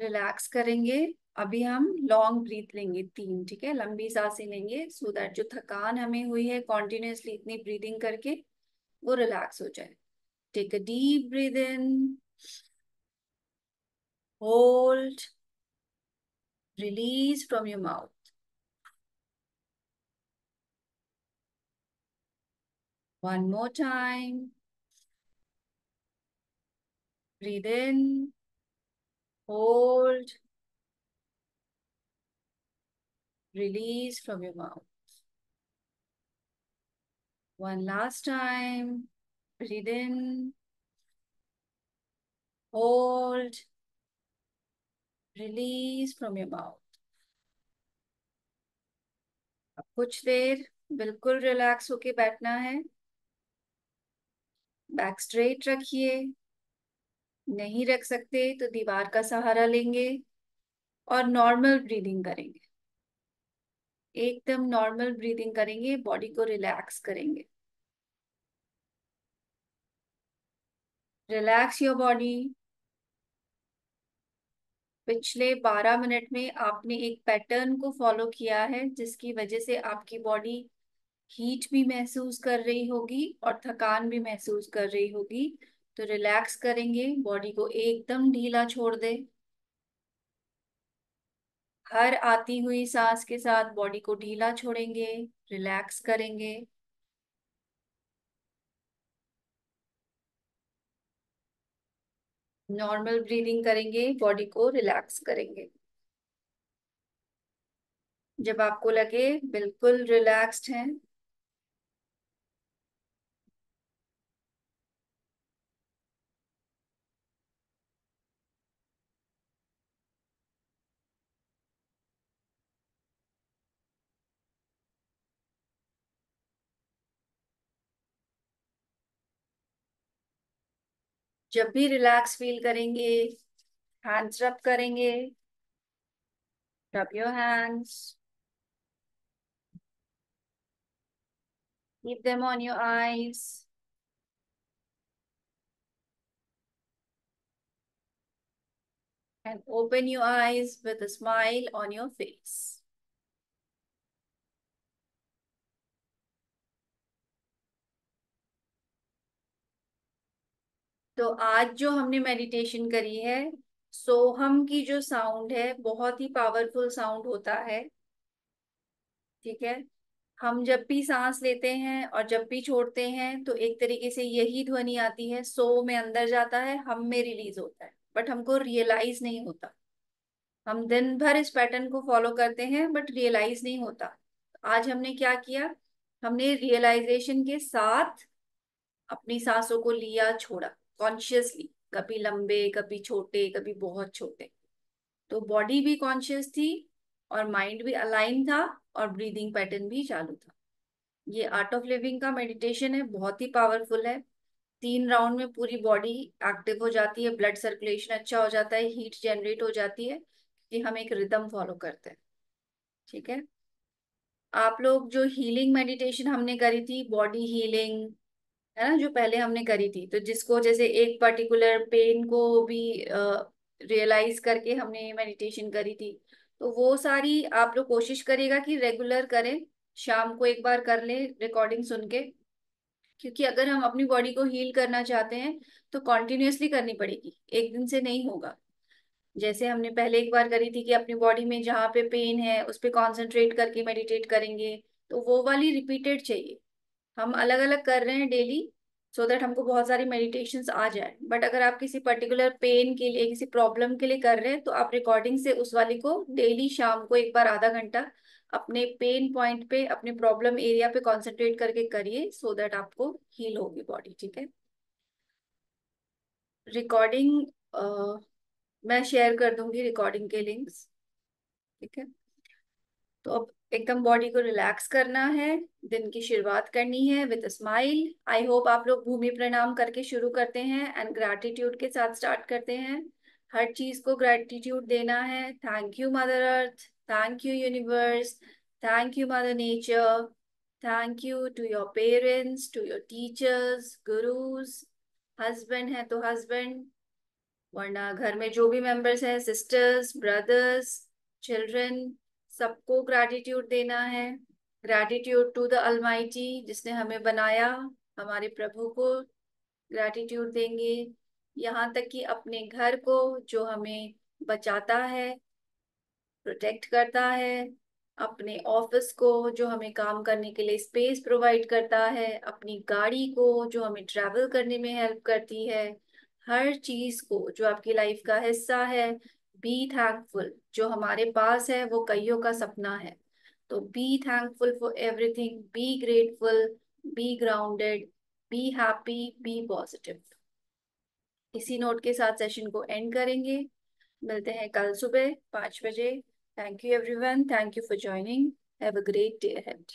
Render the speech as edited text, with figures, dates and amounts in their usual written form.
Relax करेंगे। अभी हम लॉन्ग ब्रीथ लेंगे, 3, ठीक है, लंबी सांसें लेंगे सो दैट जो थकान हमें हुई है कॉन्टिन्यूसली इतनी ब्रीदिंग करके वो रिलैक्स हो जाए। Take a deep breath in, hold, release from your mouth. One more time, breath in, hold, release from your mouth. One last time. Breathe in, hold, release from your mouth. अब कुछ देर बिल्कुल relax होके बैठना है। Back straight रखिए। नहीं रख सकते तो दीवार का सहारा लेंगे और नॉर्मल ब्रीदिंग करेंगे। एकदम नॉर्मल ब्रीदिंग करेंगे, बॉडी को रिलैक्स करेंगे। Relax your body. पिछले 12 मिनट में आपने एक पैटर्न को फॉलो किया है जिसकी वजह से आपकी बॉडी हीट भी महसूस कर रही होगी और थकान भी महसूस कर रही होगी। तो रिलैक्स करेंगे, बॉडी को एकदम ढीला छोड़ दे। हर आती हुई सांस के साथ बॉडी को ढीला छोड़ेंगे, रिलैक्स करेंगे। नॉर्मल ब्रीदिंग करेंगे, बॉडी को रिलैक्स करेंगे। जब आपको लगे बिल्कुल रिलैक्स्ड हैं, जब भी रिलैक्स फील करेंगे हैंड्स रब करेंगे। Rub your hands, keep them on your eyes and open your eyes with a smile on your face. तो आज जो हमने मेडिटेशन करी है, सोहम की जो साउंड है बहुत ही पावरफुल साउंड होता है, ठीक है। हम जब भी सांस लेते हैं और जब भी छोड़ते हैं तो एक तरीके से यही ध्वनि आती है, सो में अंदर जाता है, हम में रिलीज होता है, बट हमको रियलाइज नहीं होता। हम दिन भर इस पैटर्न को फॉलो करते हैं बट रियलाइज नहीं होता। आज हमने क्या किया, हमने रियलाइजेशन के साथ अपनी सांसों को लिया छोड़ा कॉन्शियसली, कभी लंबे कभी छोटे कभी बहुत छोटे। तो बॉडी भी कॉन्शियस थी और माइंड भी अलाइन था और ब्रीदिंग पैटर्न भी चालू था। ये आर्ट ऑफ लिविंग का मेडिटेशन है, बहुत ही पावरफुल है। 3 राउंड में पूरी बॉडी एक्टिव हो जाती है, ब्लड सर्कुलेशन अच्छा हो जाता है, हीट जनरेट हो जाती है कि हम एक रिदम फॉलो करते हैं, ठीक है। आप लोग जो हीलिंग मेडिटेशन हमने करी थी, बॉडी हीलिंग है ना, जो पहले हमने करी थी, तो जिसको जैसे एक पर्टिकुलर पेन को भी रियलाइज करके हमने मेडिटेशन करी थी, तो वो सारी आप लोग कोशिश करिएगा कि रेगुलर करें। शाम को एक बार कर लें रिकॉर्डिंग सुन के, क्योंकि अगर हम अपनी बॉडी को हील करना चाहते हैं तो कॉन्टिन्यूसली करनी पड़ेगी, एक दिन से नहीं होगा। जैसे हमने पहले एक बार करी थी कि अपनी बॉडी में जहाँ पे पेन है उस पे कॉन्सेंट्रेट करके मेडिटेट करेंगे, तो वो वाली रिपीटेड चाहिए। हम अलग अलग कर रहे हैं डेली सो दैट हमको बहुत सारी मेडिटेशंस आ जाए, बट अगर आप किसी पर्टिकुलर पेन के लिए किसी प्रॉब्लम के लिए कर रहे हैं तो आप रिकॉर्डिंग से उस वाली को डेली शाम को एक बार आधा घंटा अपने पेन पॉइंट पे अपने प्रॉब्लम एरिया पे कंसंट्रेट करके करिए सो दैट आपको हील होगी बॉडी, ठीक है। रिकॉर्डिंग मैं शेयर कर दूंगी रिकॉर्डिंग के लिंक्स, ठीक है। तो अब एकदम बॉडी को रिलैक्स करना है, दिन की शुरुआत करनी है विद स्माइल। आई होप आप लोग भूमि प्रणाम करके शुरू करते हैं एंड ग्रैटिट्यूड के साथ स्टार्ट करते हैं। हर चीज को ग्रैटिट्यूड देना है। Thank you mother earth, thank you universe, thank you mother nature, thank you to your parents, to your teachers, gurus, husband है तो हस्बैंड, वरना घर में जो भी मेंबर्स हैं, सिस्टर्स, ब्रदर्स, चिल्ड्रन, सबको ग्रैटिट्यूड देना है। ग्रैटिट्यूड टू द अलमाइटी जिसने हमें बनाया, हमारे प्रभु को ग्रैटिट्यूड देंगे। यहाँ तक कि अपने घर को जो हमें बचाता है, प्रोटेक्ट करता है, अपने ऑफिस को जो हमें काम करने के लिए स्पेस प्रोवाइड करता है, अपनी गाड़ी को जो हमें ट्रैवल करने में हेल्प करती है, हर चीज को जो आपकी लाइफ का हिस्सा है। बी थैंकफुल, जो हमारे पास है वो कईयों का सपना है। तो be thankful for everything, be grateful, be grounded, be happy, be positive. इसी नोट के साथ सेशन को एंड करेंगे। मिलते हैं कल सुबह 5 बजे। Thank you everyone, thank you for joining. Have a great day ahead.